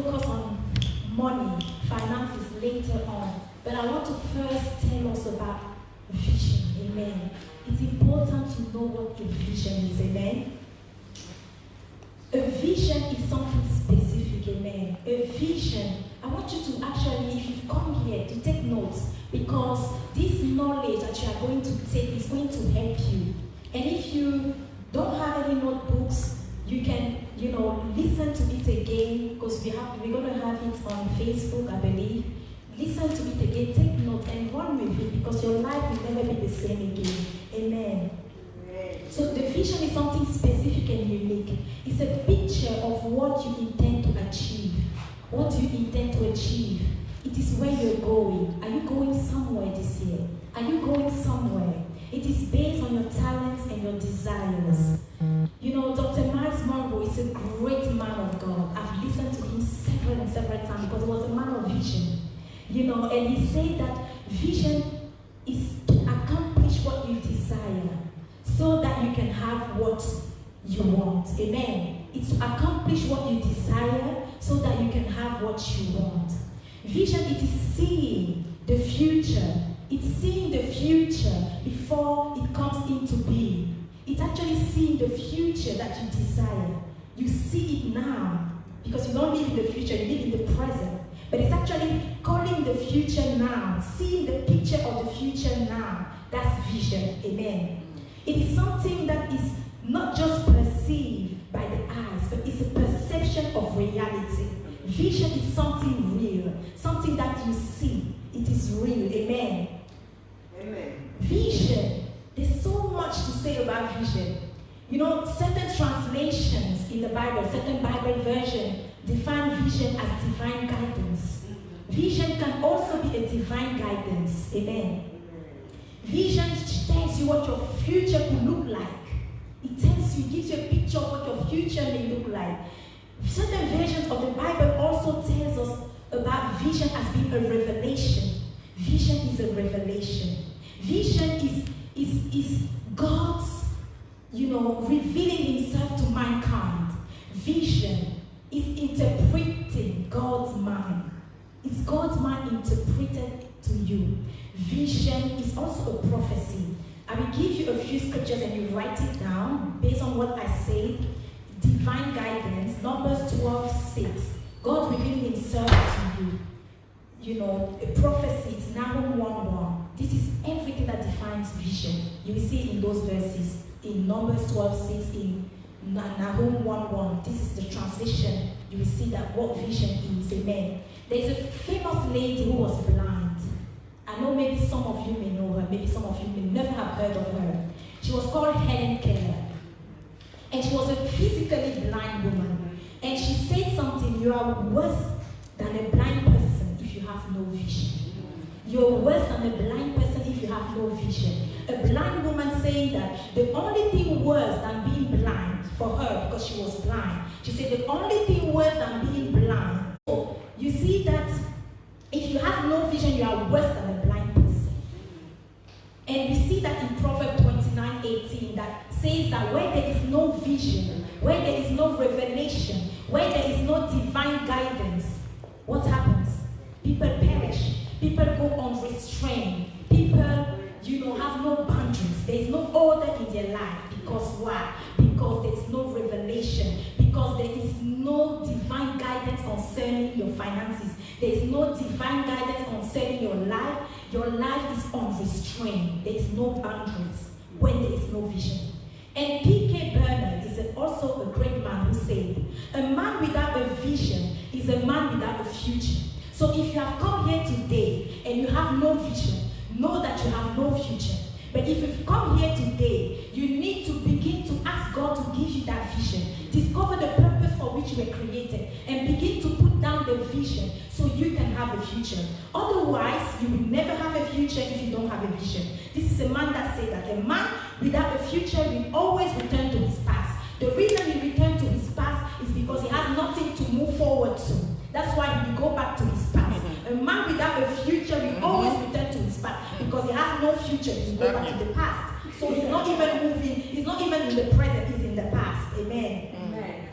focus on money, finances later on. But I want to first tell us about vision. Amen. It's important to know what a vision is. Amen. A vision is something specific. Amen. A vision. I want you to actually, if you've come here, to take notes, because this knowledge that you are going to take is going to help you. And if you don't have any notebooks, you can, listen to it again, because we're going to have it on Facebook, I believe. Listen to it again, take note, and run with it, because your life will never be the same again. Amen. So the vision is something specific and unique. It's a picture of what you intend to achieve. What do you intend to achieve? It is where you're going. Are you going somewhere this year? Are you going somewhere? It is based on your talents and your desires. Dr. Miles Monroe is a great man of God. I've listened to him several and several times because he was a man of vision. And he said that vision is to accomplish what you desire so that you can have what you want. Amen. It's to accomplish what you desire so that you can have what you want. Vision, it is seeing the future. It's seeing the future before it comes into being. It's actually seeing the future that you desire. You see it now because you don't live in the future, you live in the present. But it's actually calling the future now, seeing the picture of the future now. That's vision. Amen. It is something that is not just perceived by the eyes, but it's a perception of reality. Vision is something real, something that you see. It is real. Amen. Amen. Vision. There's so much to say about vision. Certain translations in the Bible, certain Bible versions define vision as divine guidance. Vision can also be a divine guidance. Amen. Vision tells you what your future could look like. It tells you, gives you a picture of what your future may look like. Certain versions of the Bible also tells us about vision as being a revelation. Vision is a revelation. Vision is God's, revealing himself to mankind. Vision is interpreting God's mind. It's God's mind interpreted to you. Vision is also a prophecy. I will give you a few scriptures and you write it down based on what I said. Divine guidance, Numbers 12:6. God revealing himself to you. A prophecy, it's Nahum 1:1. This is everything that defines vision. You will see in those verses. In Numbers 12:6, in Nahum 1:1. This is the translation. You will see that what vision is. Amen. There's a famous lady who was blind. I know maybe some of you may know her. Maybe some of you may never have heard of her. She was called Helen Keller. And she was a physically blind woman. And she said something, you are worse than a blind person if you have no vision. You're worse than a blind person if you have no vision. A blind woman saying that the only thing worse than being blind for her, because she was blind, she said the only thing worse than being blind. So you see that if you have no vision, you are worse than a blind person. And we see that in Proverbs 29:18 that says that where there is no vision, where there is no revelation, where there is no divine guidance, what happens? People perish. People go unrestrained. People, have no boundaries. There is no order in their life. Because why? Because there is no revelation. Because there is no divine guidance concerning your finances. There is no divine guidance concerning your life. Your life is unrestrained. There is no boundaries when there is no vision. And P.K. Bernard is also a great man who said, a man without a vision is a man without a future. So if you have come here today and you have no vision, know that you have no future. But if you've come here today, you need to begin to ask God to give you that vision. Discover the purpose for which you were created and begin to put down the vision so you can have a future. Otherwise, you will never have a future if you don't have a vision. This is a man that said that a man without a future will always return to his past. The reason he returned to his past is because he has nothing to move forward to. That's why he will go back to his past. A man without a future will always return to his past because he has no future. He will go back to the past. So he's not even moving, he's not even in the present, he's in the past. Amen. Amen.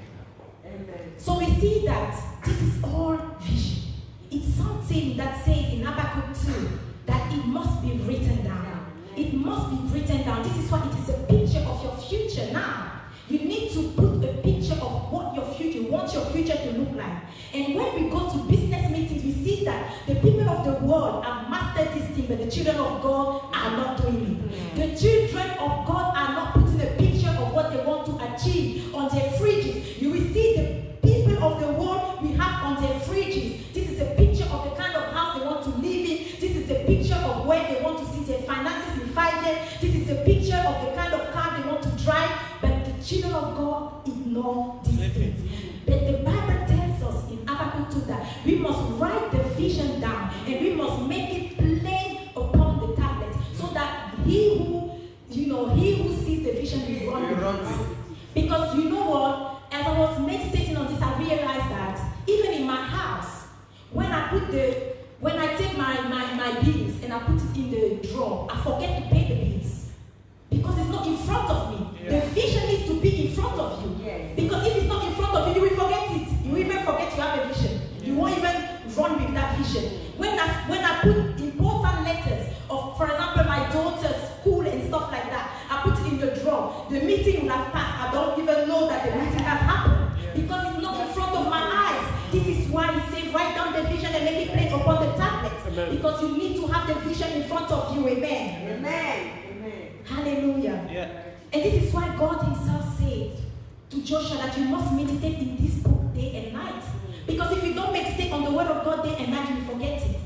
Amen. So we see that this is all vision. It's something that says in Habakkuk 2 that it must be written down. It must be written down. This is why it is a picture of your future now. You need to put a picture of what your future, you want your future to look like. And when we go to business meetings, we see that the people of the world have mastered this thing, but the children of God are not doing it. The children of God are not putting a picture of what they want to achieve on their fridges. You will see the people of the world we have on their fridges. This is a picture of the kind of house they want to live in. This is a picture of where they want to see their finances in 5 years. This is a picture of the kind of car they want to drive. But the children of God ignore these things. But the Bible tells us in Habakkuk 2 that we must write the vision down and we must make it plain upon the tablet so that he who sees the vision will run with it. Because you know what? As I was meditating on this, I realized that even in my house, when I take my bills and I put it in the drawer, I forget to pay the bills. Because it's not in front of me. Yeah. The vision needs to be in front of you. Yes. Because if it's not in front of you, you will forget it. You will even forget you have a vision. Yeah. You won't even run with that vision. When I put important letters of, for example, my daughter's school and stuff like that, I put it in the drawer. The meeting will have passed. I don't even know that the meeting has happened. Yeah. Because it's not in front of my eyes. This is why he says, write down the vision and make it plain upon the tablet. Amen. Because you need to have the vision in front of you. Amen. Amen. Hallelujah. Yeah. And this is why God himself said to Joshua that you must meditate in this book day and night. Because if you don't meditate on the word of God day and night, you will forget it.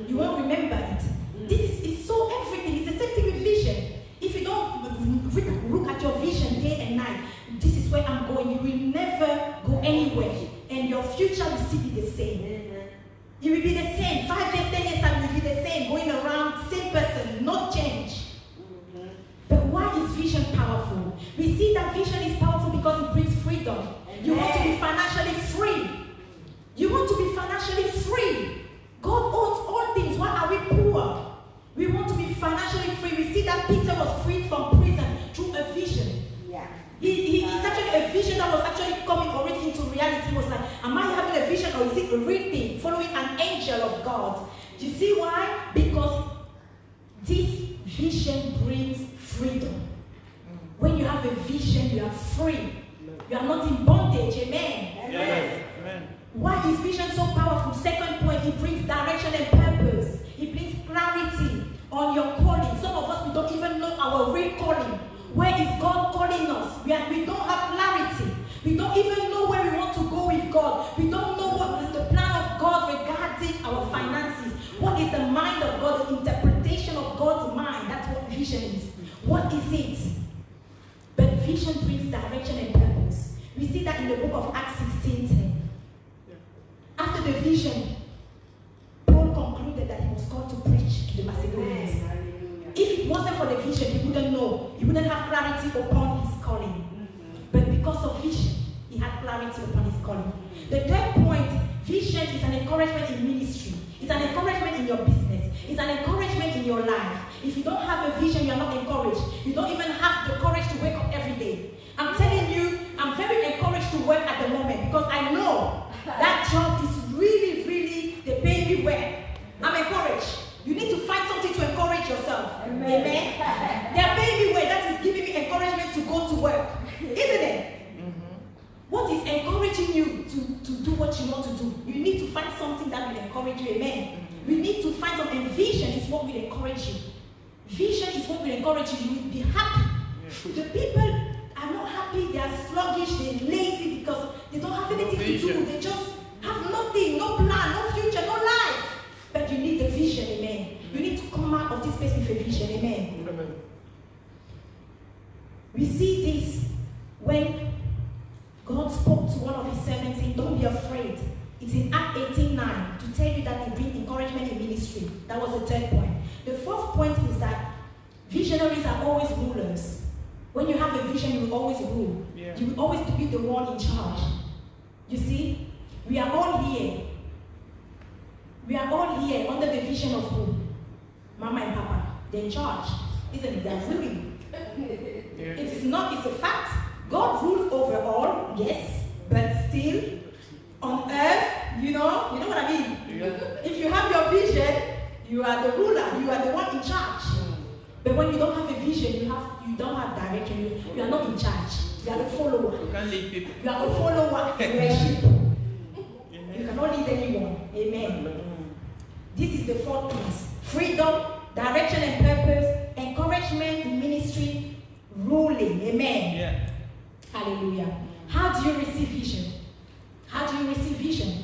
You won't remember it. This is so everything. It's the same thing with vision. If you don't look at your vision day and night, this is where I'm going. You will never go anywhere. And your future will still be the same. You will be the same. 5 years, 10 years time, you will be the same. Going around, same person, no change. But why is vision powerful? We see that vision is powerful because it brings freedom. You want to be financially free. You want to be financially free. God owns all things. Why are we poor? We want to be financially free. We see that Peter was freed from prison through a vision. Yeah. It's actually a vision that was actually coming already into reality. He was like, am I having a vision or is it a real thing? Following an angel of God. Do you see why? Because this vision brings freedom. When you have a vision, you are free. You are not in bondage. Amen. Amen. Amen. Why is vision so powerful? Second point, it brings direction and purpose. It brings clarity on your calling. Some of us, we don't even know our real calling. Where is God calling us? We don't have clarity. We don't even know where we want to go with God. We don't know what is the plan of God regarding our finances. What is the mind of God, the interpretation of God's mind. That's what vision is. What is it? But vision brings direction and purpose. We see that in the book of Acts 16:10. After the vision, Paul concluded that he was called to preach to the Macedonians. If it wasn't for the vision, he wouldn't know. He wouldn't have clarity upon his calling. But because of vision, he had clarity upon his calling. The third point, vision is an encouragement in ministry. It's an encouragement in your business. It's an encouragement in your life. If you don't have a vision, you're not encouraged. You don't even have the courage to wake up every day. I'm telling you, I'm very encouraged to work at the moment because I know that job is really, really, they pay me well. I'm encouraged. You need to find something to encourage yourself. Amen. Amen. They are paying me well. That is giving me encouragement to go to work. Isn't it? What is encouraging you to do what you want to do? You need to find something that will encourage you. Amen. We need to find something. Vision is what will encourage you. Vision is what will encourage you. You will be happy. The people are not happy. They are sluggish. They're lazy because they don't have anything to do. They just have nothing, no plan, no future, no life. But you need the vision. Amen. You need to come out of this place with a vision. Amen. Amen. We see this when God spoke to one of his servants saying, don't be afraid. It's in Act 18:9 to tell you that it brings encouragement in ministry. That was the third point. The fourth point is that visionaries are always rulers. When you have a vision, you will always rule. Yeah. You will always be the one in charge. You see, we are all here. We are all here under the vision of who? Mama and Papa. They're in charge. Isn't it? They're ruling. Yeah. It is not, it's a fact. God rules over all, yes, but still, on earth, You know what I mean? Yeah. If you have your vision, you are the ruler, you are the one in charge. But when you don't have a vision, you don't have direction, you are not in charge. You are the follower. You can't lead people. You are a follower, you are a sheep. You cannot lead anyone. Amen. This is the 4 things. Freedom, direction and purpose, encouragement in ministry, ruling. Amen. Yeah. Hallelujah. How do you receive vision? How do you receive vision?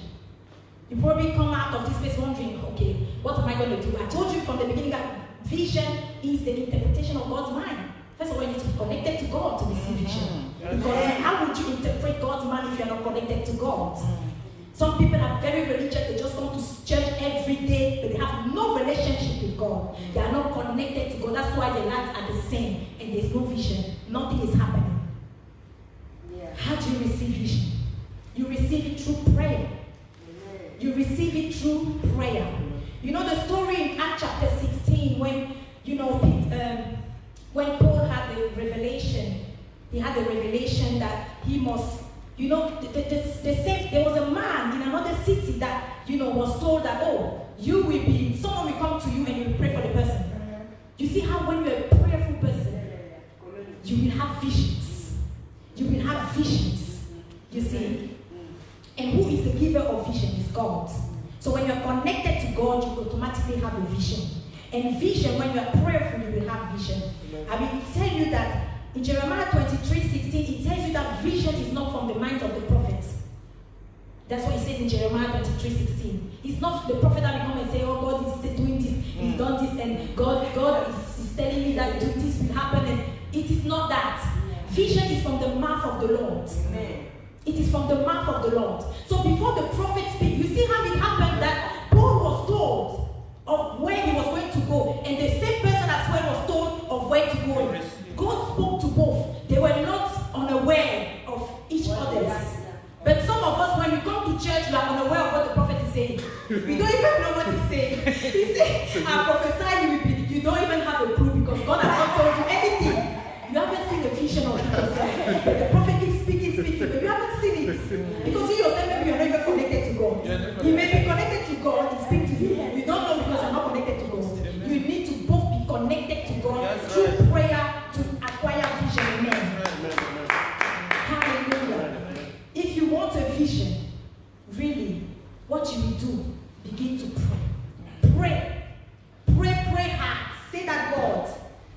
You probably come out of this place wondering, okay, what am I going to do? I told you from the beginning that vision is the interpretation of God's mind. First of all, you need to be connected to God to receive vision. Because how would you interpret God's mind if you are not connected to God? Some people are very religious, they just come to church every day, but they have no relationship with God. They are not connected to God. That's why their lives are the same and there's no vision. Nothing is happening. Yeah. How do you receive vision? You receive it through prayer. You receive it through prayer. You know the story in Acts chapter 16 when, when Paul had the revelation, he had the revelation that he must, there was a man in another city that, was told that, someone will come to you and you will pray for the person. You see how when you're a prayerful person, you will have visions. You will have visions. You see? And who is the giver of vision is God. So when you're connected to God, you automatically have a vision. And vision, when you're prayerful, you will have vision. I will tell you that in Jeremiah 23:16, it tells you that vision is not from the mind of the prophet. That's what it says in Jeremiah 23:16. It's not the prophet that will come and say, oh, God is doing this, he's done this, and God is telling me that this will happen. And it is not that. Vision is from the mouth of the Lord. Amen. It is from the mouth of the Lord. So before the prophet speaks, you see how it happened that Paul was told of where he was going to go, and the same person as well was told of where to go. God spoke to both. They were not unaware of each other. But some of us, when we come to church, we are unaware of what the prophet is saying. We don't even know what he's saying. He said, I prophesy you don't even have a clue because God has not told you anything. You haven't seen the vision of yourself. The prophet keeps speaking, but you haven't seen it. Because you yourself, maybe you're not even connected to God. You may be connected to God and speak to you. You don't know because you're not connected to God. You need to both be connected to God through prayer to acquire vision. Amen. Hallelujah. If you want a vision, really, what you will do, begin to pray. Pray hard. Say that, God,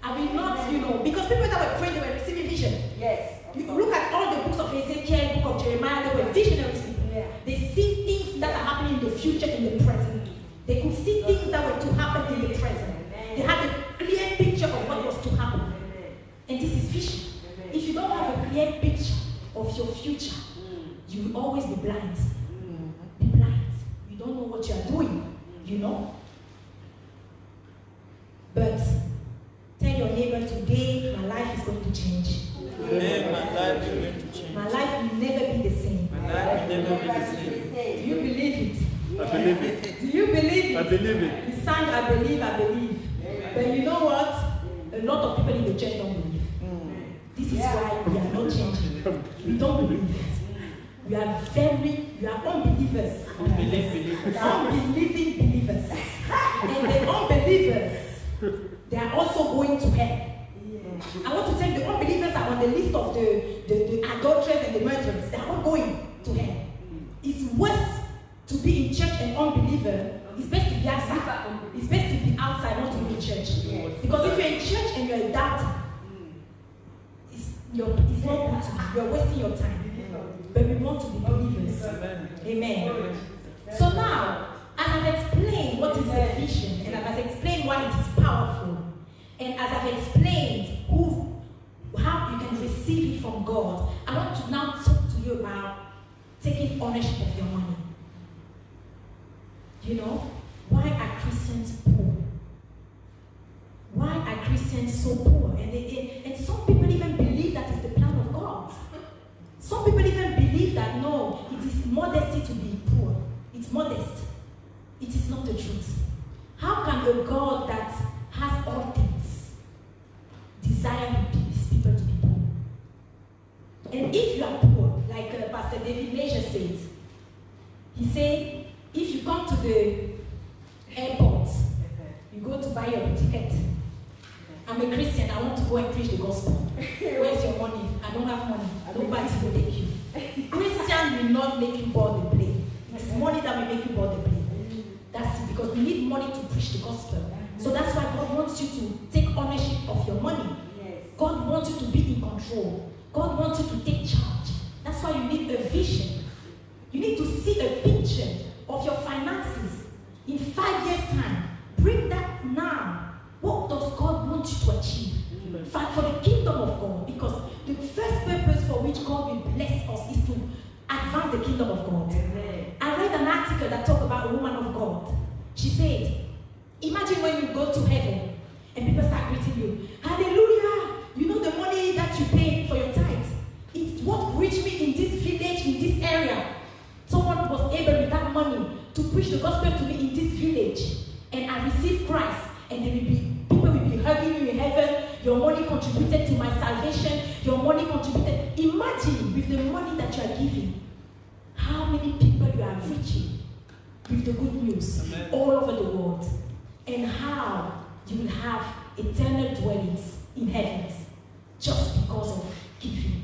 I will not, because people that were praying, they were receiving vision. Yes. You look at all the books of Ezekiel, book of Jeremiah, they were visionaries people. Yeah. They see things that are happening in the future, in the present. They could see things that were to happen in the present. Amen. They had a clear picture of what was to happen. Amen. And this is vision. Amen. If you don't have a clear picture of your future, you will always be blind. Be blind. You don't know what you are doing, But tell your neighbor today, my life is going to change. Today, my life is going to change. My life will never be the same. My life will never be the same. Do you believe it? I believe it. Do you believe it? I believe it. You sang, I believe. But you know what? A lot of people in the church don't believe. This is why we are not changing. We don't believe. We are unbelievers. Unbelieving believers. And the unbelievers, they are also going to hell. I want to tell you, the unbelievers are on the list of the adulterers and the murderers. They are all going to hell. It's worse to be in church and unbeliever. It's best to be outside. It's best to be outside, not to be in church. Because if you're in church and you're a doubter, it's not good to be. You're wasting your time. But we want to be believers. Amen. So now, as I've explained what is a vision, and as I've explained why it is powerful, and as I've explained how you can receive it from God, I want to now talk to you about taking ownership of your money. Why are Christians poor? Why are Christians so poor? And some people even believe that is the plan of God. Some people even believe that no, it is modesty to be poor. It's modest. It is not the truth. How can a God that has all things desire his people to be poor? And if you are poor, like Pastor David Major said, He said, if you come to the airport, you go to buy your ticket. I'm a Christian, I want to go and preach the gospel. Where's your money? I don't have money. Nobody will take you. Christian will not make you board the plane. It's money that will make you board the plane. That's it, because we need money to preach the gospel. So that's why God wants you to take ownership of your money. God wants you to be in control. God wants you to take charge. That's why you need a vision. You need to see a picture of your finances in 5 years' time. Bring that now. What does God want you to achieve? For the kingdom of God. Because the first purpose for which God will bless us is to advance the kingdom of God. I read an article that talked about a woman of God. She said, imagine when you go to heaven and people start greeting you. Hallelujah! You know the money that you pay for your tithe. It's what reached me in this village, in this area. Someone was able with that money to preach the gospel to me in this village. And I received Christ. And people will be hugging you in heaven. Your money contributed to my salvation. Your money contributed. Imagine with the money that you are giving, how many people you are reaching with the good news all over the world. And how you will have eternal dwellings in heavens just because of giving.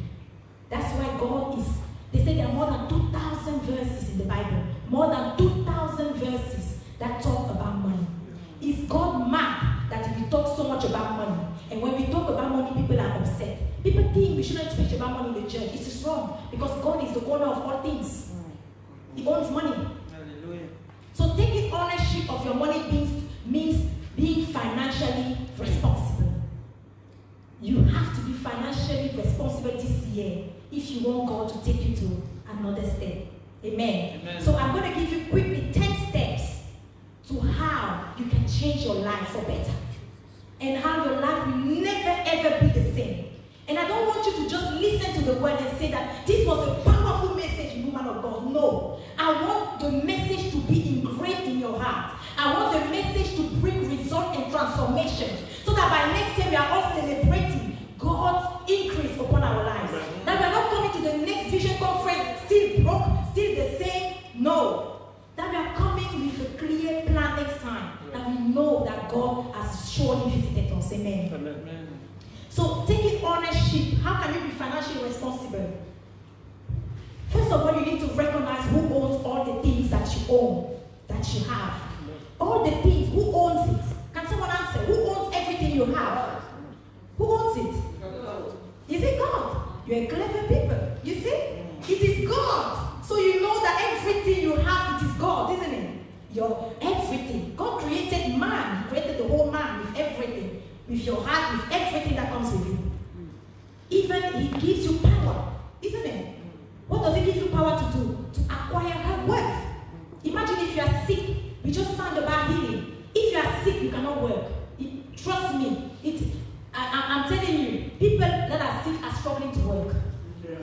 That's why God is, they say there are more than 2,000 verses in the Bible. More than 2,000 verses that talk about money. Is God mad that we talk so much about money? And when we talk about money, people are upset. People think we shouldn't speak about money in the church. It is wrong because God is the owner of all things. He owns money. Hallelujah. So taking ownership of your money means being financially responsible. You have to be financially responsible this year if you want God to take you to another step. Amen. Amen. So I'm going to give you quickly 10 steps to how you can change your life for better. And how your life will never ever be the same. And I don't want you to just listen to the word and say that this was a powerful message, woman of God. No. I want the message to be engraved in your heart. I want the message to bring result and transformation. So that by next year we are all celebrating God's increase upon our lives. That we are not coming to the next vision conference still broke, still the same. No. That we are coming with a clear plan next time. That we know that God has surely visited us. Amen. Amen. So taking ownership, how can you be financially responsible? First of all, you need to recognize who owns all the things that you own, that you have. All the things, who owns it? Can someone answer? Who owns everything you have? Who owns it? Is it God? You're a clever people. You see? It is God. So you know that everything you have, it is God, isn't it? Your everything. God created man. He created the whole man with everything. With your heart, with everything that comes with you. Even He gives you power, isn't it? What does He give you power to do? To acquire her wealth. Imagine if you are sick. We just found about healing. If you are sick, you cannot work. Trust me. I'm telling you, people that are sick are struggling to work. Yeah.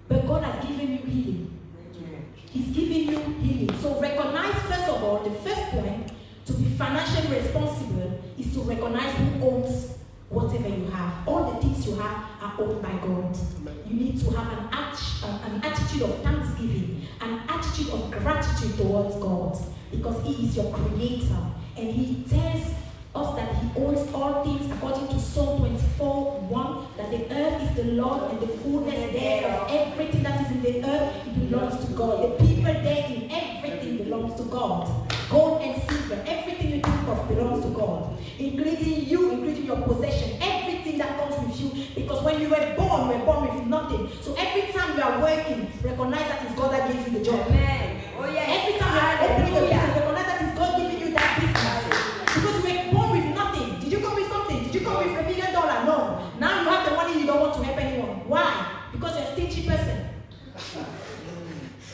But God has given you healing. Yeah. He's giving you healing. So recognize, first of all, the first point to be financially responsible is to recognize who owns whatever you have. All the things you have are owned by God. You need to have an attitude of thanksgiving, an attitude of gratitude towards God, because He is your creator. And He tells us that He owns all things according to Psalm 24:1, that the earth is the Lord and the fullness thereof. Everything that is in the earth, it belongs to God. The people therein, everything belongs to God. Gold and silver, everything you think of belongs to God, including you, including your possession, everything that comes with you. Because when you were born with nothing. So every time you are working, recognize that it's God that gives you the job. Amen. Oh yeah. Every time you are opening your business, recognize that it's God giving you that business. Because you were born with nothing. Did you come with something? Did you come with $1 million? No. Now you have the money, you don't want to help anyone. Why? Because you're a stingy person.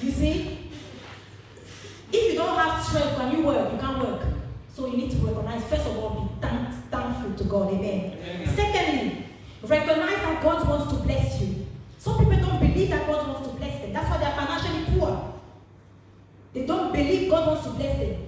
You see? If you don't have strength, when you work, you can't work. So you need to recognize, first of all, be thankful to God. Amen. Amen. Secondly, recognize that God wants to bless you. Some people don't believe that God wants to bless them. That's why they're financially poor. They don't believe God wants to bless them.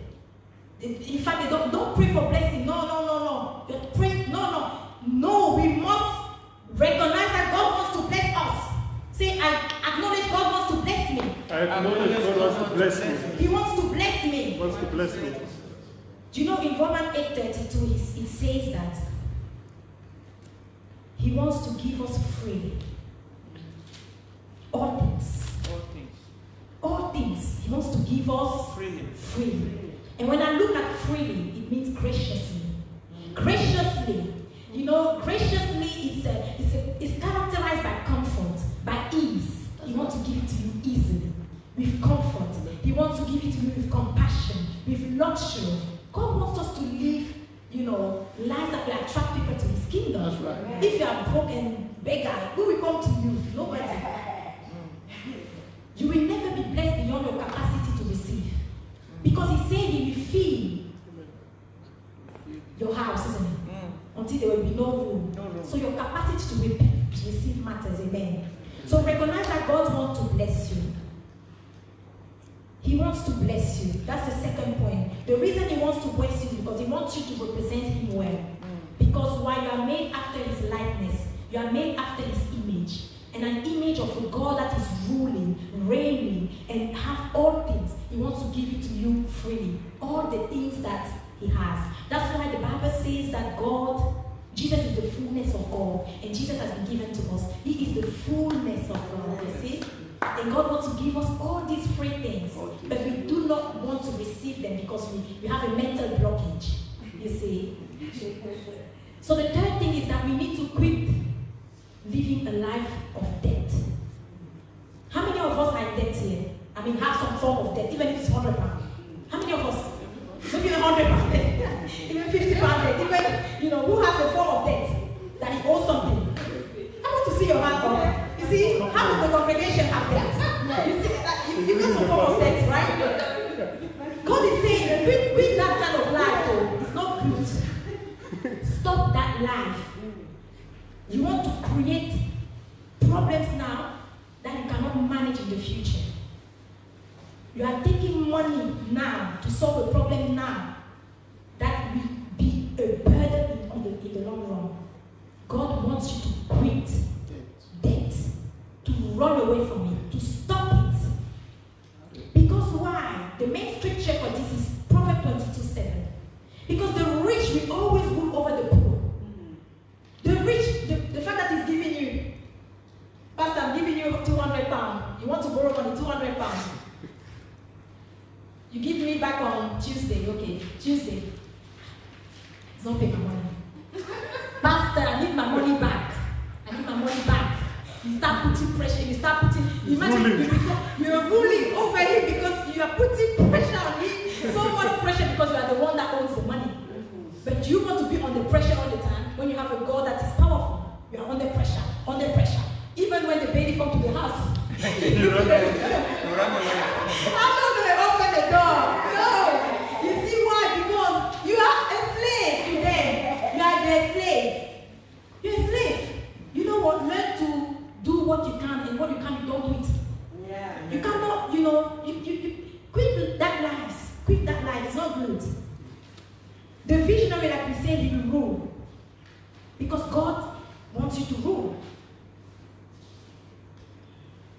In fact, they don't pray for blessing. No. You're praying, no. We must recognize that God wants to bless us. Say, I acknowledge God wants to bless me. I acknowledge God wants to bless me. He wants to bless me. He wants to bless me. Do you know in Romans 8:32 it says that He wants to give us freely all things. All things. All things. He wants to give us Freely. freely. And when I look at freely, it means graciously. Graciously. You know, graciously it's characterized by comfort, by ease. He wants to give it to you easily, with comfort. He wants to give it to you with compassion, with luxury. God wants us to live, you know, life that will attract people to His kingdom. That's right. If you are broken beggar, who will come to you? Nobody. You will never be blessed beyond your capacity to receive. Because He said He will fill your house, isn't it? Until there will be no room. So your capacity to receive matters, amen. So recognize that God wants to bless you. He wants to bless you. That's the second point. The reason He wants to bless you is because He wants you to represent Him well. Because while you are made after His likeness, you are made after His image. And an image of a God that is ruling, reigning, and have all things. He wants to give it to you freely. All the things that He has. That's why the Bible says that Jesus is the fullness of God. And Jesus has been given to us. He is the fullness of God. You see? And God wants to give us all these free things. But we do not want to receive them because we have a mental blockage. You see? So the third thing is that we need to quit living a life of debt. How many of us are in debt here? I mean, have some form of debt, even if it's £100. How many of us? Maybe £100 debt, even £50 debt, even, you know, who has a form of debt that he owes something? I want to see your hand up. You see, half of the congregation have debt. You see, you got some form of debt, right? God is saying, quit that kind of life, though. It's not good. Stop that life. You want to create problems now that you cannot manage in the future. You are taking money now to solve a problem now that will be a burden in the long run. God wants you to quit debt, to run away from it, to stop it. Because why? The main scripture for this is Proverbs 22:7. Because the rich will always rule over the poor. The rich, the fact that he's giving you, Pastor, I'm giving you £200. You want to borrow money, £200. You give me back on Tuesday, okay? Tuesday. It's not pay my money. Pastor, I need my money back. I need my money back. You start putting pressure, imagine you're ruling over him because you are putting pressure on him. So much pressure because you are the one that owns the money. But you want to be under pressure all the time when you have a God that is powerful. You are under pressure, under pressure. Even when the baby comes to the house. You run away. I'm not going to open the door. No. You see why? Because you are a slave to them. You are their slave. You're a slave. You know what? Learn to do what you can, and what you can't, you don't do it. Yeah. You cannot, you know, you quit that life. Quit that life. It's not good. The visionary, like we said, he will rule. Because God wants you to rule.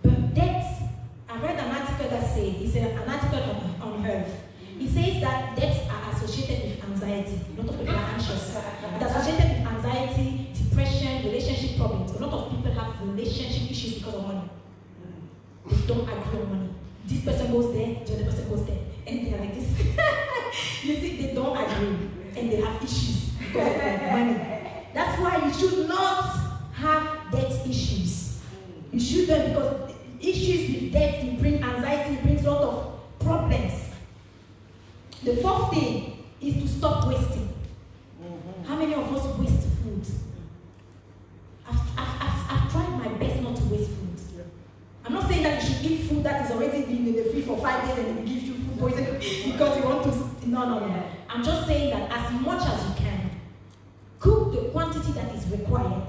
But debts, I read an article that says, it's an article on health. It says that debts are associated with anxiety. A lot of people are anxious. It's associated with anxiety, depression, relationship problems. A lot of people have relationship issues because of money. They don't agree on money. This person goes there, the other person goes there. And they are like this. You see, they don't agree. And they have issues because of money. That's why you should not have debt issues. You shouldn't, because issues with debt, it brings anxiety, it brings a lot of problems. The fourth thing is to stop wasting. How many of us waste food? I've tried my best not to waste food. I'm not saying that you should eat food that is already been in the fridge for 5 days and it gives you food poisoning because you want to. No. I'm just saying that as much as you can, cook the quantity that is required.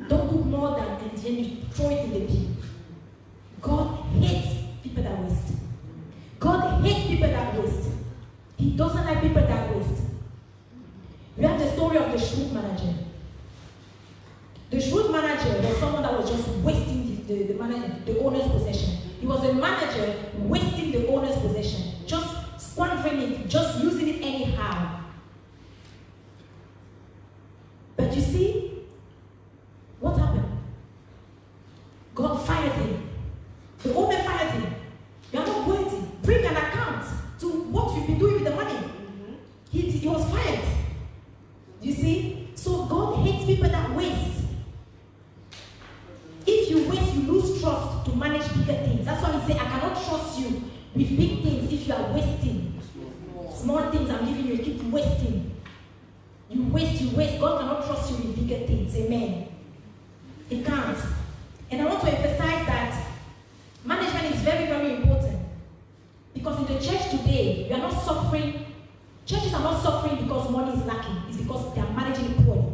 Don't cook more than, and then you throw it in the bin. God hates people that waste. God hates people that waste. He doesn't like people that waste. We have the story of the shrewd manager. The shrewd manager was someone that was just wasting the owner's possession. He was a manager wasting the owner's possession, just squandering it, just using it anyhow. But you see, what happened? God fired him. The owner fired him. You are not worthy. Bring an account to what you've been doing with the money. He was fired. You see? So God hates people that waste. If you waste, you lose trust to manage bigger things. That's why he said, I cannot trust you with big things if you are wasting. Small things I'm giving you, you keep wasting. You waste. God cannot trust you with bigger things. Amen. He can't. And I want to emphasize that management is very, very important. Because in the church today, we are not suffering. Churches are not suffering because money is lacking. It's because they are managing it poorly.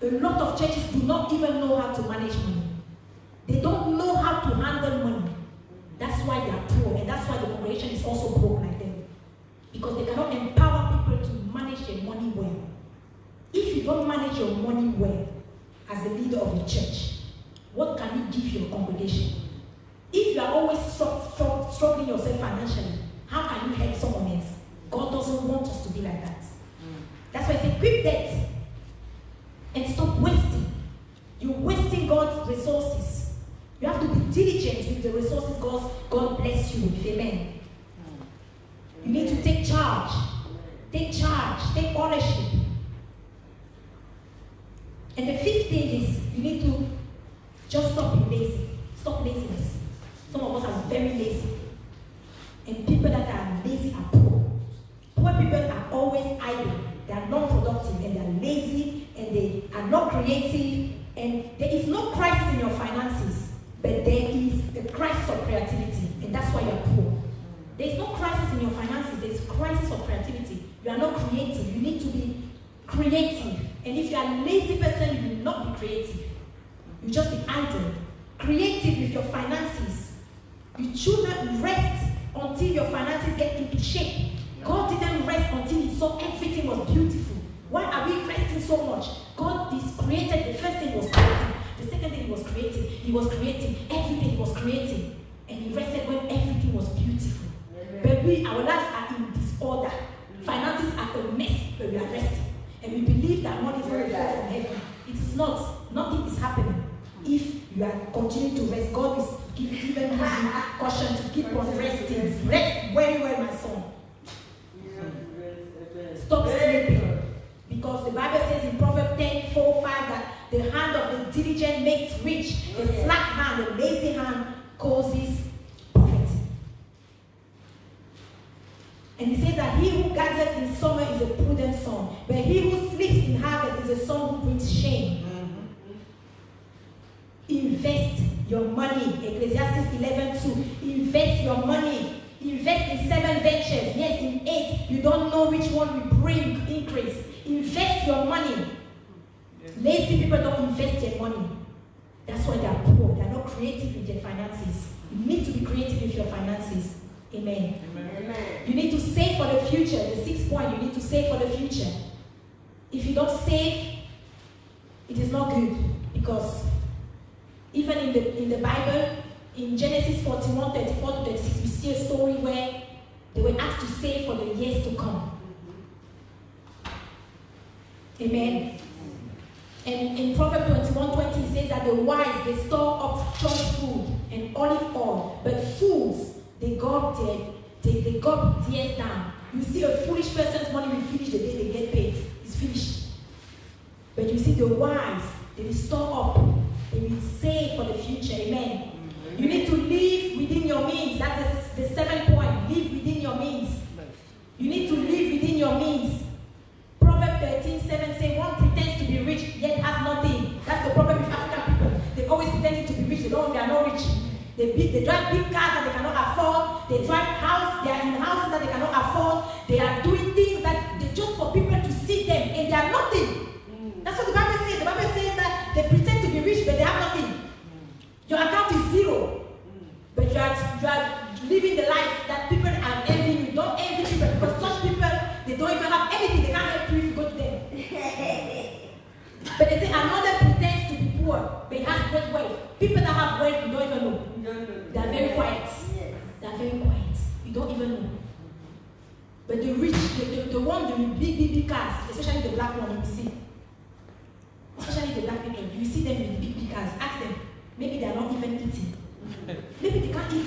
A lot of churches do not even know how to manage money. They don't know how to handle money. That's why they are poor. And that's why the congregation is also broke like them. Because they cannot empower people to manage their money well. If you don't manage your money well as a leader of your church, what can you give your congregation? If you are always struggling yourself financially, how can you help someone else? God doesn't want us to be like that. That's why it's equip debt and stop wasting. You're wasting God's resources. You have to be diligent with the resources God bless you with. Amen. You need to take charge. Take ownership. And the fifth thing is you need to just stop being lazy. Stop laziness. Some of us are very lazy. And people that are lazy are poor. Poor people are always idle. They are non-productive and they are lazy and they are not creative. And there is no crisis in your finances, but there is a crisis of creativity. And that's why you are poor. There is no crisis in your finances. There is a crisis of creativity. You are not creative. You need to be creative. And if you are a lazy person, you will not be creative. You just be idle. Creative with your finances. You should not rest until your finances get into shape. God didn't rest until he saw everything was beautiful. Why are we resting so much? God is created. The first thing he was creating. The second thing he was creating. He was creating. Everything he was creating. And he rested when everything was beautiful. But our lives are in disorder. Finances are a mess, but we are resting. And we believe that money is going to fall from heaven. It is not. Nothing is happening. If you are continuing to rest, God is giving you caution to keep on resting. Rest very well, my son. Stop sleeping. Because the Bible says in Proverbs 10:4-5 that the hand of the diligent makes rich, the slack hand, the lazy hand causes poverty. And he says that he who gathers in summer is a prudent son, but he who sleeps in harvest is a son who brings shame. Invest your money. Ecclesiastes 11:2. Invest your money. Invest in 7 ventures. Yes, in 8. You don't know which one will bring increase. Invest your money. Lazy people don't invest their money. That's why they are poor. They are not creative with their finances. You need to be creative with your finances. Amen. Amen. You need to save for the future. The 6th point, you need to save for the future. If you don't save, it is not good. Because even in the Bible, in Genesis 41:34-36, we see a story where they were asked to save for the years to come. Amen. And in Proverbs 21:20, it says that the wise, they store up choice food and olive oil, but fools, they gob theirs down. You see a foolish person's money will finish the day they get paid. It's finished. But you see the wise, they will store up. They will save for the future. Amen. You need to live within your means. That is the 7th point. Live within your means. You need to live within your means. Proverbs 13:7 says, one pretends to be rich, yet has nothing. That's the problem with African people. They always pretend to be rich. They are not rich. They drive big cars that they cannot afford. They drive they are in houses that they cannot afford. They are doing things that they just for people to see them, and they are nothing. That's what the Bible says. The Bible says that they pretend to be rich, but they have nothing. Your account is 0. But you are living the life that people are envying you. Don't envy people, because such people, they don't even have anything. They can't help you if you go to them. But they say another pretends to be poor, but he has great wealth. People that have wealth, you don't even know. They are very money. But the rich, the one with big cars, especially the black one, you see. Especially the black people, you see them with big cars. Ask them, maybe they are not even eating. Maybe they can't eat.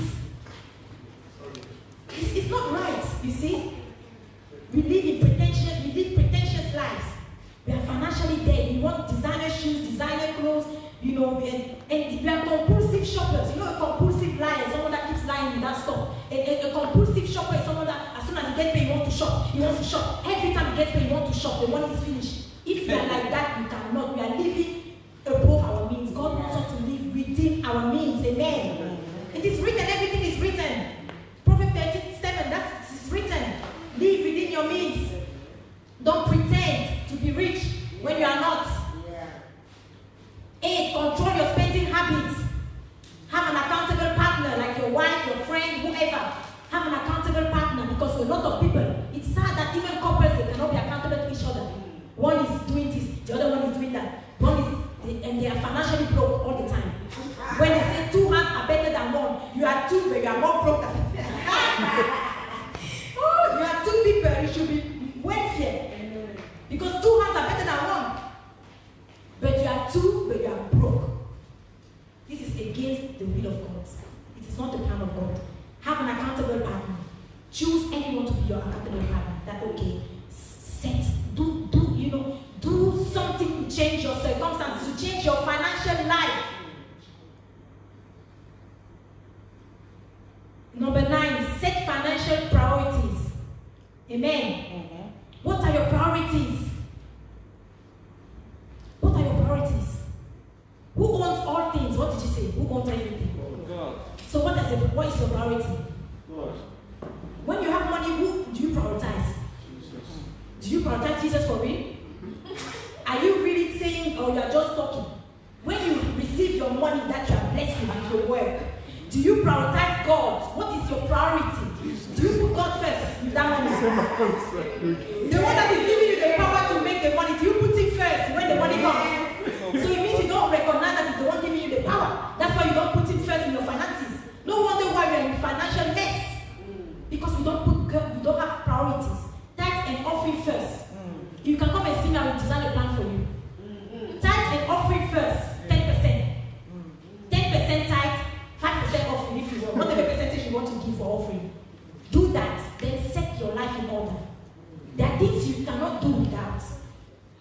It's not right, you see. We live pretentious lives. We are financially dead. We want designer shoes, designer clothes, you know, and we are compulsive shoppers. You know, a compulsive liar is someone that keeps lying without stop. A compulsive shopper is someone that as soon as he gets paid, he wants to shop. He wants to shop. Every time he gets paid, he wants to shop. The money is finished. If we are like that, we cannot. We are living above our means. God wants us to live within our means. Amen. It is written. Everything is written. Proverbs 13:7. That is written. Live within your means. Don't pretend to be rich when you are not. 8. Control your spending habits. Have an accountable partner like your wife, your friend, whoever. Have an accountable partner, because a lot of people, it's sad that even couples, they cannot be accountable to each other. One is doing this, the other one is doing that. And they are financially broke all the time. When they say 2 hands are better than one, you are 2, but you are more broke than oh, you are 2 people, you should be wealthier. Because 2 hands are better than one. But you are 2, but you are broke. This is against the will of God. It is not the plan of God. Have an accountable partner. Choose anyone to be your accountable partner. That okay. Do something to change your circumstances, to change your financial life. Number 9, set financial priorities. Amen. Mm-hmm. What are your priorities? What are your priorities? Who owns all things? What did you say? Who owns everything? God. So what is your priority? God. When you have money, who do you prioritize? Jesus. Do you prioritize Jesus for real? Are you really saying, or you are just talking? When you receive your money that you are blessed with your work, do you prioritize God? What is your priority? Do you put God first with that money? The one that is giving you the power to make the money, do you put it first when the money comes? So it means you don't recognize that it's the one giving you the power. That's why you don't put it first in your finances. No wonder why you're in financial mess. Because we don't have priorities. Tithe and offering first. You can come and see me, I will design a plan for you. Tithe and offering first, 10%. 10% tithe, 5% offering if you want. Whatever percentage you want to give for offering. Do that, then set your life in order. There are things you cannot do without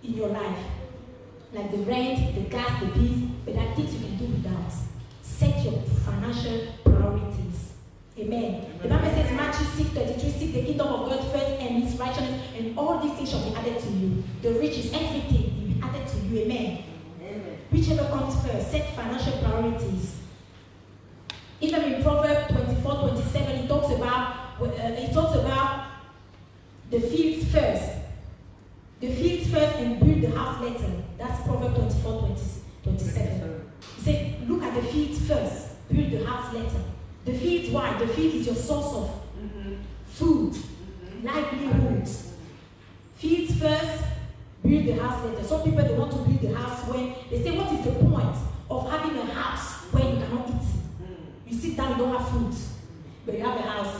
in your life. Like the rent, the gas, the bills, but there are things you can do without. Set your financial priorities. Amen. The Bible says, Matthew 6:33, seek the kingdom of God first and his righteousness, and all these things shall be added to you. The riches, everything will be added to you. Amen. Amen. Whichever comes first, set financial priorities. Even in Proverbs 24:27, it talks about the fields first. The fields first and build the house later. That's Proverbs 24:27. He said, look at the fields first, build the house later. The fields, why? The field is your source of food, livelihoods. Fields first, build the house later. Some people, they want to build the house when they say, what is the point of having a house where you cannot eat? You sit down, you don't have food, but you have a house.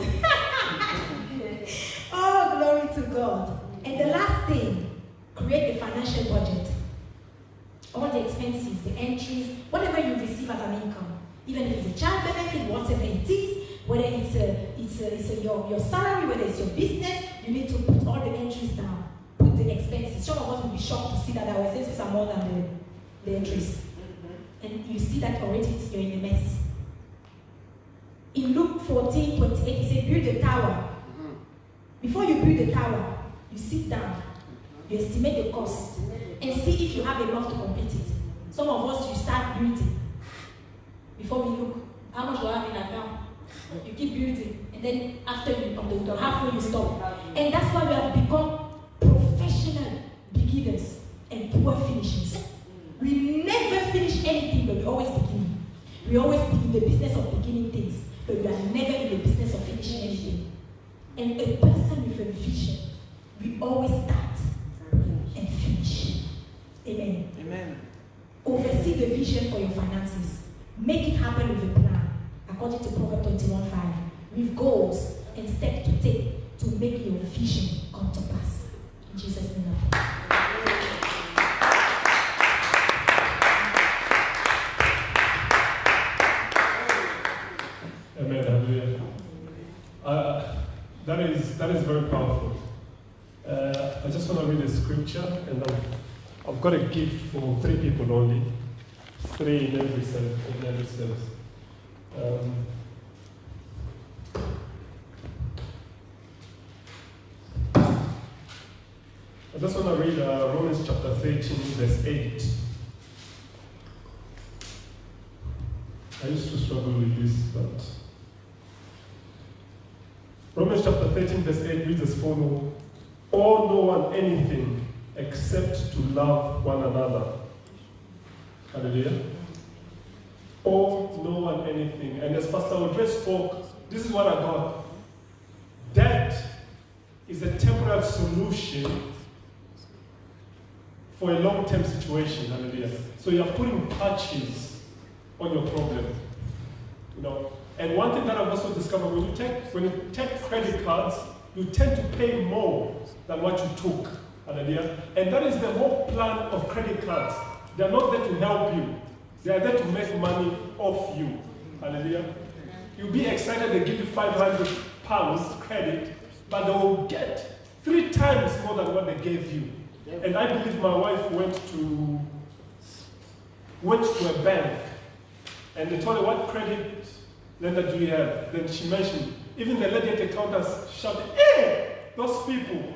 Oh, glory to God. And the last thing, create a financial budget. All the expenses, the entries, whatever you receive as an income. Even if it's a child benefit, whatever it is, whether it's your salary, whether it's your business, you need to put all the entries down. Put the expenses. Some of us will be shocked to see that our expenses are more than the entries. And you see that already you're in a mess. In Luke 14:28, he said, build a tower. Before you build the tower, you sit down, you estimate the cost, and see if you have enough to complete it. Some of us, you start building. Before we look, how much do I have in account? You keep building, and then after you on the halfway you stop. And that's why we have become professional beginners and poor finishers. We never finish anything, but we always begin. We always begin the business of beginning things, but we are never in the business of finishing anything. And a person with a vision, we always start and finish. Amen. Amen. Oversee the vision for your finances. Make it happen with a plan, according to Proverbs 21:5. With goals, and steps to take to make your vision come to pass. In Jesus' name. Amen. Hallelujah. That is very powerful. I just want to read a scripture, and I've got a gift for 3 people only. 3 in every service. I just want to read Romans chapter 13, verse 8. I used to struggle with this, but Romans chapter 13, verse 8 reads as follows: owe no one anything except to love one another. Hallelujah. Owe no one anything. And as Pastor Audrey spoke, this is what I got. Debt is a temporary solution for a long-term situation. Hallelujah. So you are putting patches on your problem. You know. And one thing that I've also discovered, when you take credit cards, you tend to pay more than what you took. Hallelujah. And that is the whole plan of credit cards. They are not there to help you. They are there to make money off you. Hallelujah. You'll be excited they give you £500 credit, but they will get 3 times more than what they gave you. And I believe my wife went to a bank, and they told her, what credit lender do you have? Then she mentioned, even the lady at the counter shouted, hey, those people.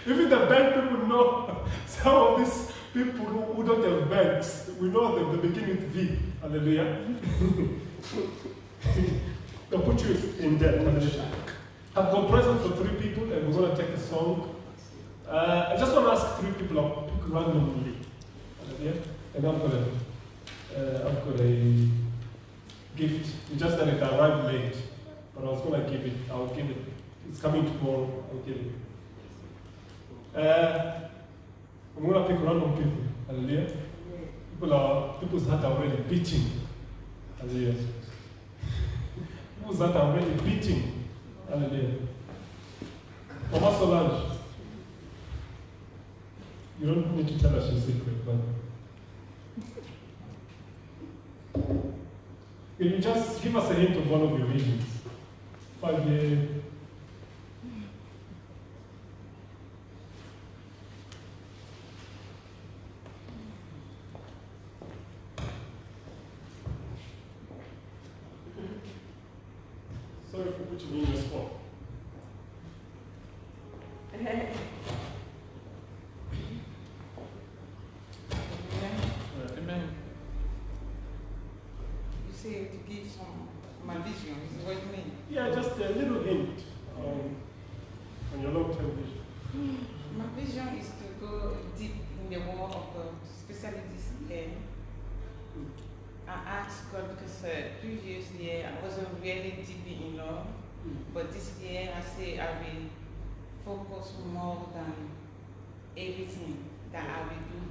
Even the bank people know some of these people who don't have banks. We know them, they begin with V. Hallelujah. They'll put you in debt. Hallelujah. I've got present for 3 people, and we're going to take a song. I just want to ask 3 people, I'll pick randomly. Hallelujah. And I've got a gift. It's just that it arrived late, but I was going to give it. I'll give it. It's coming tomorrow. I'll give it. I'm going to pick random people. Hallelujah. People's heart are already beating. Hallelujah. People's heart are already beating. Hallelujah. Mama Solange, you don't need to tell us your secret, but can you just give us a hint of one of your visions? 5 years. Sorry for putting you in the spot. Amen. You say to give my vision, is what you mean? Yeah, just a little hint on your long-term vision. My vision is to go deep in the world of God, especially this year. I asked God because previous year I wasn't really deep in love, but this year I say I will focus more than everything that I will do.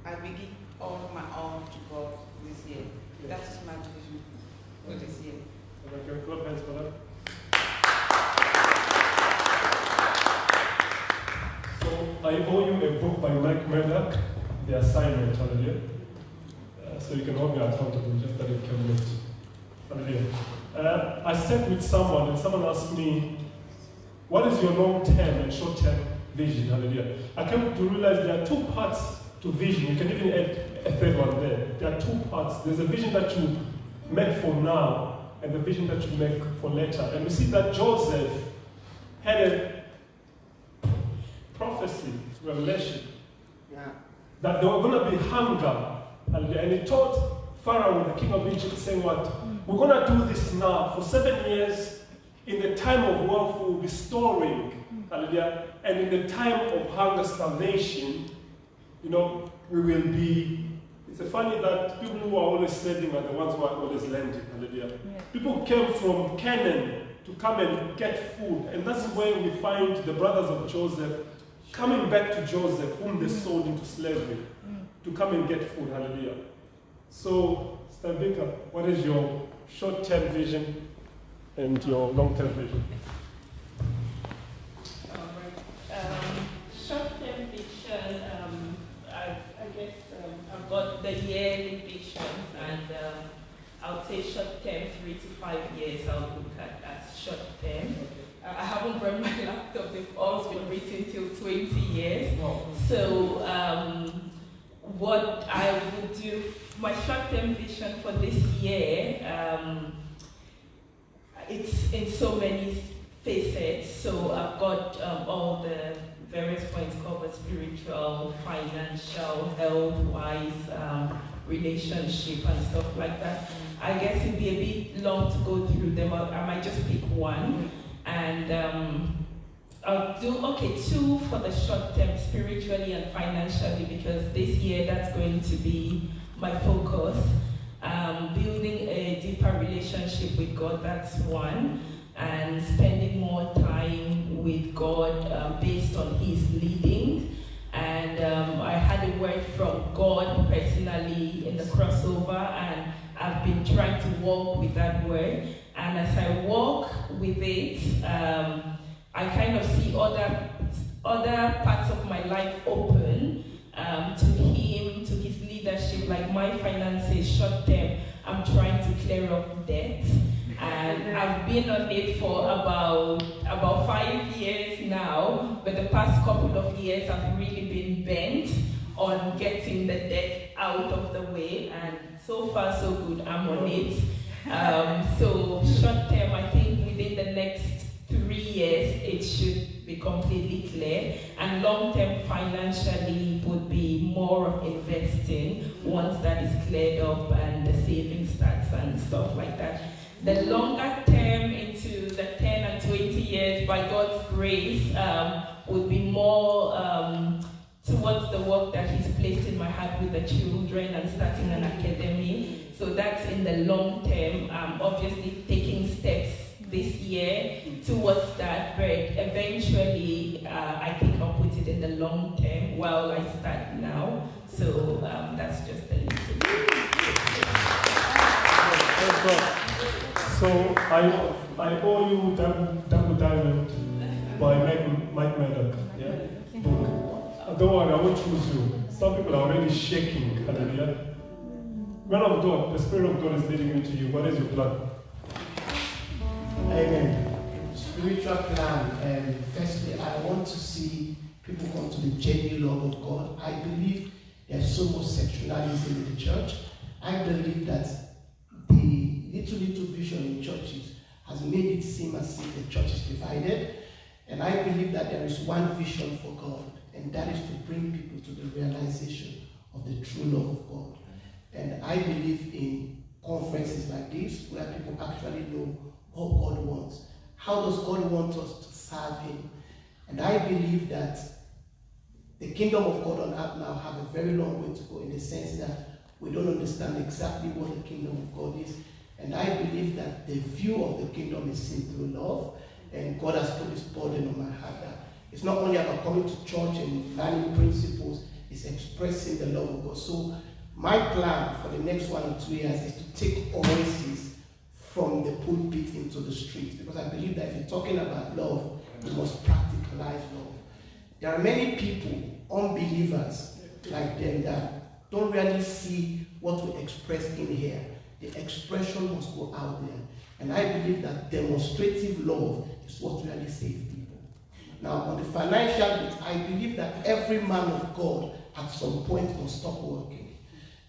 I will give all my all to God this year. Yeah. That is my vision for this year. Can we clap hands for that? So I owe you a book by Mike Murdoch, The Assignment. Hallelujah. So you can hold me accountable, just that it can lift. Hallelujah. I sat with someone, and someone asked me, what is your long-term and short-term vision? Hallelujah. I came to realize there are 2 parts to vision. You can even add a 3rd one there. There are 2 parts. There's a vision that you make for now, and the vision that you make for later. And we see that Joseph had a prophecy, revelation, that there were going to be hunger. And he told Pharaoh, the king of Egypt, saying what? We're going to do this now. For 7 years, in the time of wealth, we will be storing. Hallelujah. And in the time of hunger, starvation, we will be. It's funny that people who are always saving are the ones who are always lending. Hallelujah. Yeah. People came from Canaan to come and get food. And that's where we find the brothers of Joseph coming back to Joseph, whom they sold into slavery, to come and get food. Hallelujah. So, Stabika, what is your short-term vision and your long-term vision. Short-term vision, I guess I've got the yearly vision, and I would say short-term 3 to 5 years I'll look at as short-term. I haven't brought my laptop, they've all been written till 20 years. So what I would do, my short-term vision for this year, it's in so many facets. So I've got all the various points covered: spiritual, financial, health-wise, relationship and stuff like that. I guess it'd be a bit long to go through them. I might just pick one. And I'll do, 2 for the short term, spiritually and financially, because this year that's going to be my focus. Building a deeper relationship with God, that's one. And spending more time with God based on His leading. And I had a word from God personally in the crossover, and I've been trying to walk with that word. And as I walk with it, I kind of see other parts of my life open to Him, to His leadership. Like my finances, short term, I'm trying to clear up debt. And I've been on it for about 5 years now, but the past couple of years I've really been bent on getting the debt out of the way, and so far so good, I'm on it. So short term, I think within the next 3 years it should be completely clear, and long term financially would be more of investing once that is cleared up and the savings starts and stuff like that. The longer term, into the 10 and 20 years, by God's grace, would be more towards the work that He's placed in my heart with the children and starting an academy. So that's in the long term. Obviously taking steps this year towards that, but eventually I think I'll put it in the long term while I start now. So that's just a little bit. So I owe you Double Diamond by Mike Maddock. Yeah? Book. Don't worry, I won't choose you. Some people are already shaking. Hallelujah. Man of God, the Spirit of God is leading into you. What is your plan? Amen. Spiritual plan. Firstly, I want to see people come to the genuine love of God. I believe there's so much sectionalism in the church. I believe that the little vision in churches has made it seem as if the church is divided. And I believe that there is one vision for God, and that is to bring people to the realization of the true love of God. And I believe in conferences like this, where people actually know what God wants. How does God want us to serve Him? And I believe that the kingdom of God on earth now have a very long way to go, in the sense that we don't understand exactly what the kingdom of God is. And I believe that the view of the kingdom is seen through love. And God has put this burden on my heart that it's not only about coming to church and learning principles, it's expressing the love of God. So my plan for the next 1 or 2 years is to take Oasis from the pulpit into the streets. Because I believe that if you're talking about love, you must practicalize love. There are many people, unbelievers like them, that don't really see what we express in here. The expression must go out there. And I believe that demonstrative love is what really saves people. Now, on the financial bit, I believe that every man of God at some point must stop working.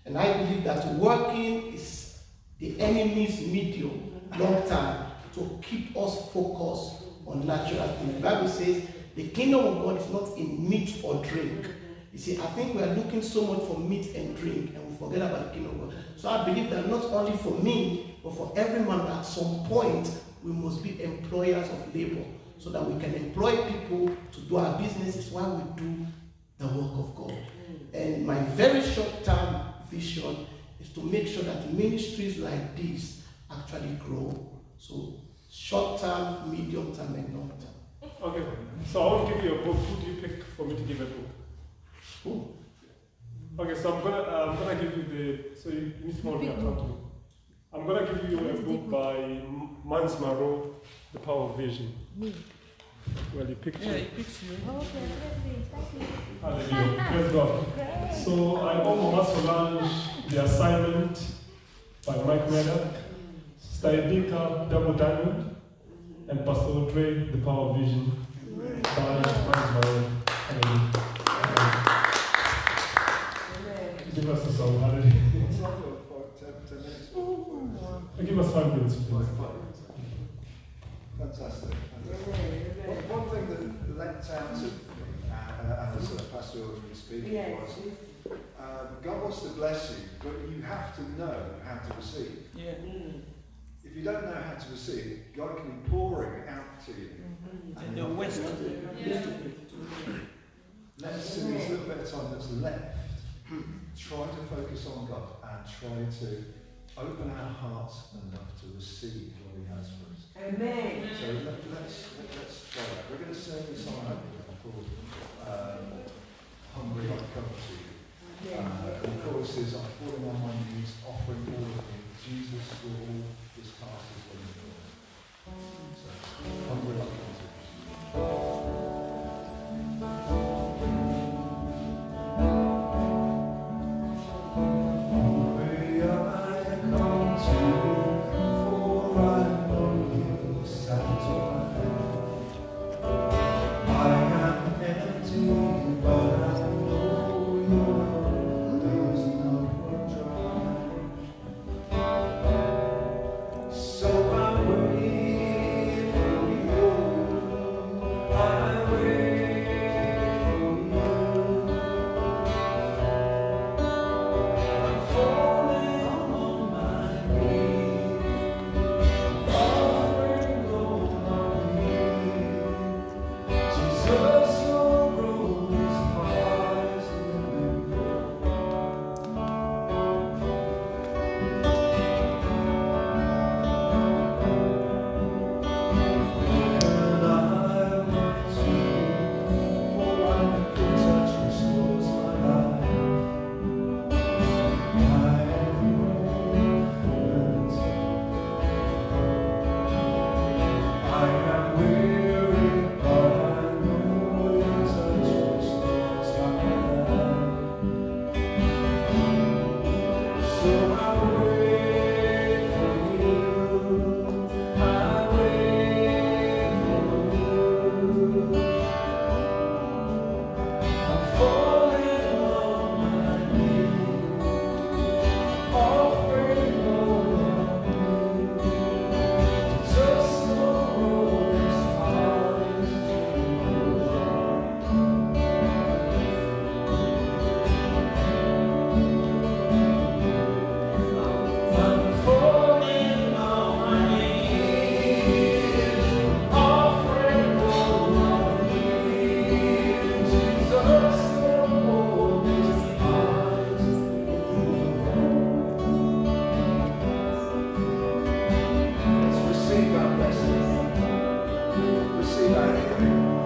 And I believe that working is the enemy's medium, long time, to keep us focused on natural things. The Bible says the kingdom of God is not in meat or drink. You see, I think we are looking so much for meat and drink, and we forget about the kingdom of God. So I believe that not only for me, but for every man, at some point, we must be employers of labor, so that we can employ people to do our businesses while we do the work of God. And my very short-term vision is to make sure that ministries like this actually grow. So short-term, medium-term, and long-term. Okay, so I want to give you a book. Who do you pick for me to give a book? Who? Okay, so I'm gonna give you the. So you need to hold me accountable. I'm going to give you a book by Mans Marot, The Power of Vision. Me. Well, he picked Yeah, you. he picks you. Okay, thank you. Hallelujah. Praise God. So I owe Mama Solange The Assignment by Mike Meda, Sister Edinka, Double Diamond, and Pastor Audrey, The Power of Vision by Mans Marot. Hallelujah. Give us a song. Hallelujah. Give us 5 minutes, please. Fantastic. One thing that leapt out to as Pastor Audrey was speaking was God wants to bless you, but you have to know how to receive. Yeah. If you don't know how to receive, God can be pouring out to you. And the West. Let's, in this little bit of time that's left, try to focus on God and try to open our hearts enough to receive what He has for us. Amen. So let's try that. We're going to sing a song called Hungry I've Come to You. And the chorus is, I'm falling on my knees, offering all of me. Jesus will all this past is willing for me. So, Hungry I've Come to You. Receive our blessing. Receive our healing.